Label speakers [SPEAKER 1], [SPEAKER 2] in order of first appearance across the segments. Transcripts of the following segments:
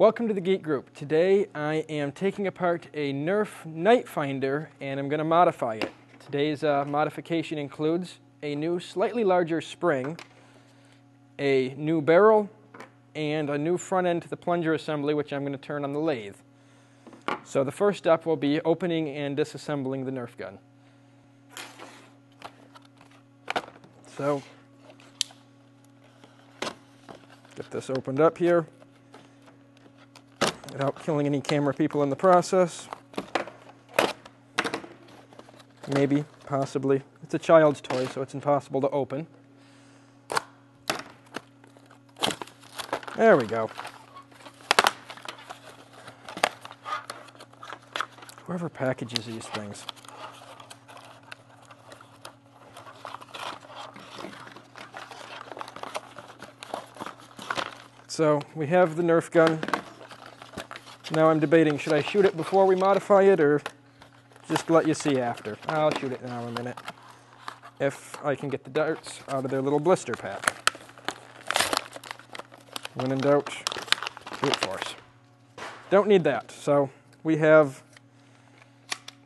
[SPEAKER 1] Welcome to the Geek Group. Today I am taking apart a Nerf Nite Finder and I'm going to modify it. Today's modification includes a new slightly larger spring, a new barrel, and a new front end to the plunger assembly, which I'm going to turn on the lathe. So the first step will be opening and disassembling the Nerf gun. So get this opened up here without killing any camera people in the process. Maybe, possibly. It's a child's toy, so it's impossible to open. There we go. Whoever packages these things. So we have the Nerf gun. Now I'm debating, should I shoot it before we modify it or just let you see after? I'll shoot it now in a minute, if I can get the darts out of their little blister pack. When in doubt, brute force. Don't need that. So we have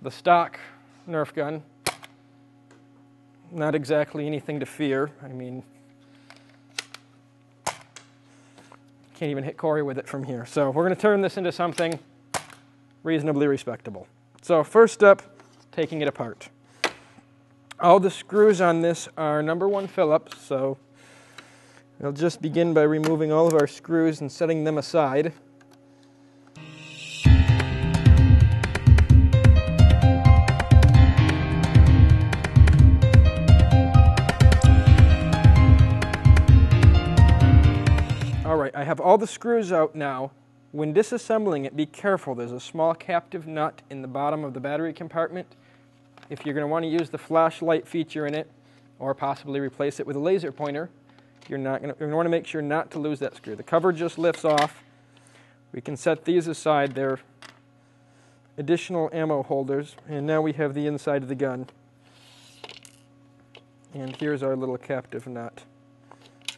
[SPEAKER 1] the stock Nerf gun. Not exactly anything to fear. I mean, can't even hit Corey with it from here. So we're going to turn this into something reasonably respectable. So first step, taking it apart. All the screws on this are #1 Phillips, so we'll just begin by removing all of our screws and setting them aside. Alright, I have all the screws out now. When disassembling it, be careful. There's a small captive nut in the bottom of the battery compartment. If you're going to want to use the flashlight feature in it, or possibly replace it with a laser pointer, you're going to want to make sure not to lose that screw. The cover just lifts off. We can set these aside. They're additional ammo holders. And now we have the inside of the gun. And here's our little captive nut.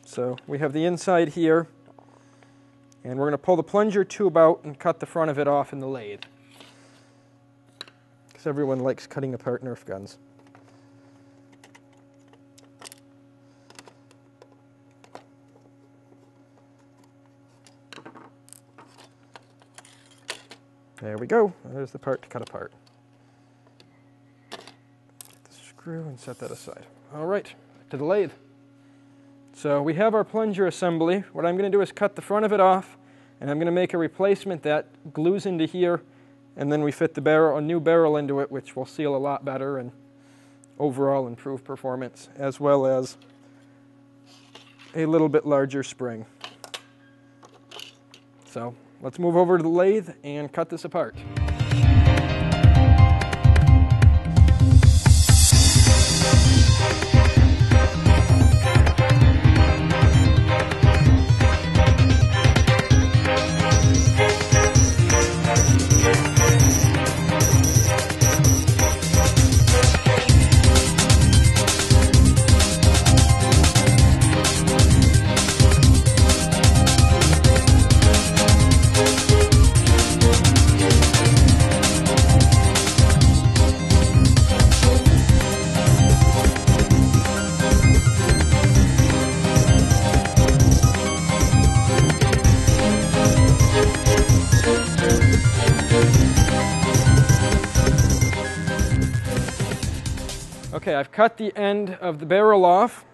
[SPEAKER 1] So we have the inside here. And we're going to pull the plunger tube out and cut the front of it off in the lathe. Because everyone likes cutting apart Nerf guns. There we go. There's the part to cut apart. Get the screw and set that aside. All right, to the lathe. So we have our plunger assembly. What I'm going to do is cut the front of it off, and I'm going to make a replacement that glues into here, and then we fit the barrel, a new barrel into it, which will seal a lot better and overall improve performance, as well as a little bit larger spring. So let's move over to the lathe and cut this apart. Okay, I've cut the end of the barrel off.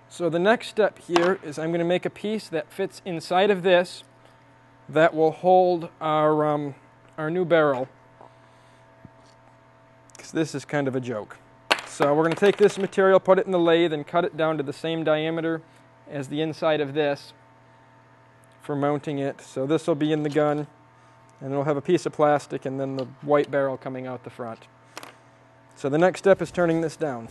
[SPEAKER 1] So the next step here is I'm going to make a piece that fits inside of this that will hold our new barrel. Because this is kind of a joke. So we're going to take this material, put it in the lathe, and cut it down to the same diameter as the inside of this for mounting it. So this will be in the gun, and it'll have a piece of plastic and then the white barrel coming out the front. So the next step is turning this down.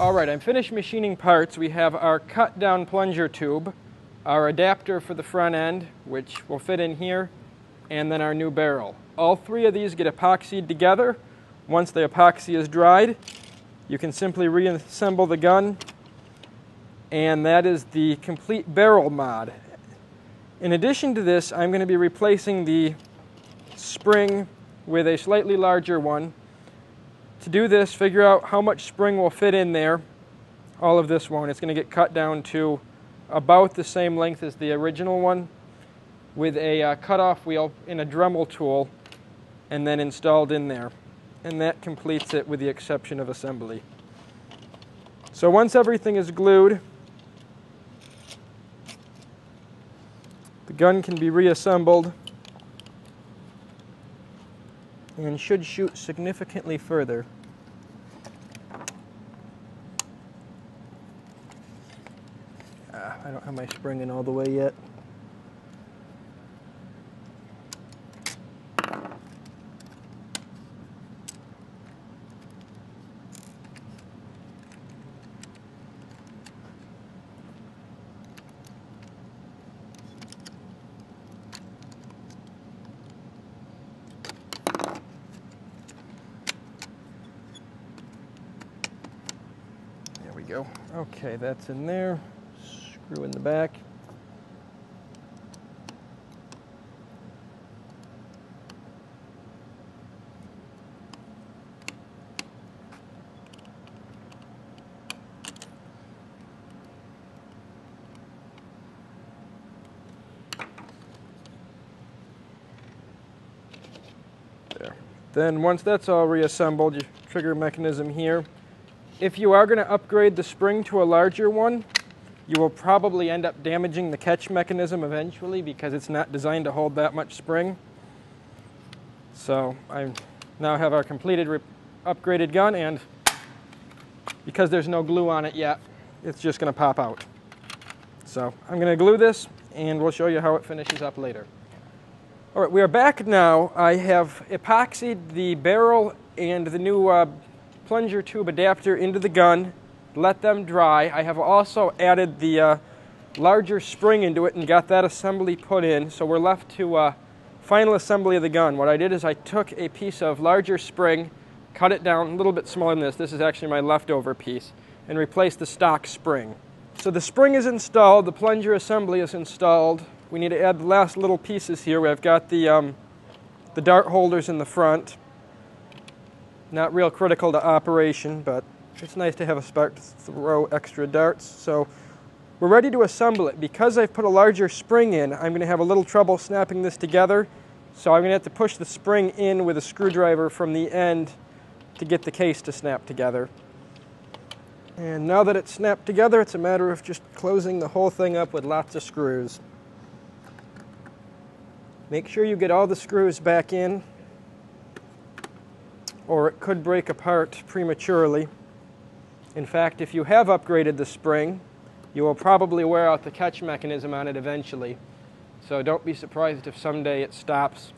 [SPEAKER 1] Alright, I'm finished machining parts. We have our cut down plunger tube, our adapter for the front end, which will fit in here, and then our new barrel. All three of these get epoxied together. Once the epoxy is dried, you can simply reassemble the gun, and that is the complete barrel mod. In addition to this, I'm going to be replacing the spring with a slightly larger one. To do this, figure out how much spring will fit in there. All of this won't. It's going to get cut down to about the same length as the original one with a cutoff wheel in a Dremel tool and then installed in there. And that completes it with the exception of assembly. So once everything is glued, the gun can be reassembled and should shoot significantly further. I don't have my spring in all the way yet. Go. Okay, that's in there. Screw in the back. There. Then once that's all reassembled, your trigger mechanism here. If you are going to upgrade the spring to a larger one, you will probably end up damaging the catch mechanism eventually because it's not designed to hold that much spring. So I now have our completed upgraded gun, and because there's no glue on it yet, it's just going to pop out. So I'm going to glue this and we'll show you how it finishes up later. All right, we are back now. I have epoxied the barrel and the new plunger tube adapter into the gun, let them dry. I have also added the larger spring into it and got that assembly put in, so we're left to final assembly of the gun. What I did is I took a piece of larger spring, cut it down a little bit smaller than this is actually my leftover piece, and replaced the stock spring. So the spring is installed, the plunger assembly is installed. We need to add the last little pieces here. I've got the dart holders in the front. Not real critical to operation, but it's nice to have a spot to throw extra darts. So we're ready to assemble it. Because I've put a larger spring in, I'm going to have a little trouble snapping this together. So I'm going to have to push the spring in with a screwdriver from the end to get the case to snap together. And now that it's snapped together, it's a matter of just closing the whole thing up with lots of screws. Make sure you get all the screws back in, or it could break apart prematurely. In fact, if you have upgraded the spring, you will probably wear out the catch mechanism on it eventually. So don't be surprised if someday it stops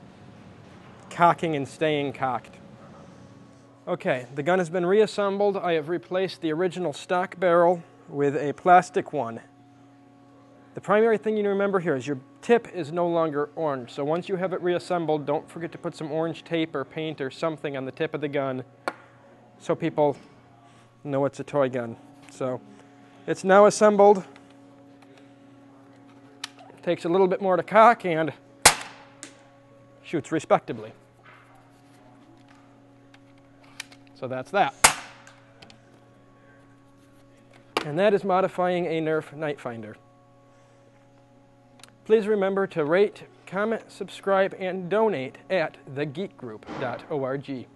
[SPEAKER 1] cocking and staying cocked. Okay, the gun has been reassembled. I have replaced the original stock barrel with a plastic one. The primary thing you need to remember here is your tip is no longer orange. So once you have it reassembled, don't forget to put some orange tape or paint or something on the tip of the gun so people know it's a toy gun. So it's now assembled. Takes a little bit more to cock and shoots respectably. So that's that. And that is modifying a Nerf Nite Finder. Please remember to rate, comment, subscribe, and donate at thegeekgroup.org.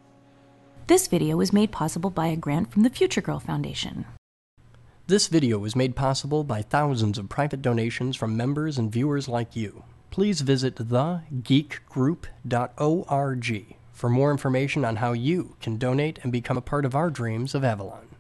[SPEAKER 2] This video was made possible by a grant from the Future Girl Foundation.
[SPEAKER 3] This video was made possible by thousands of private donations from members and viewers like you. Please visit thegeekgroup.org for more information on how you can donate and become a part of our dreams of Avalon.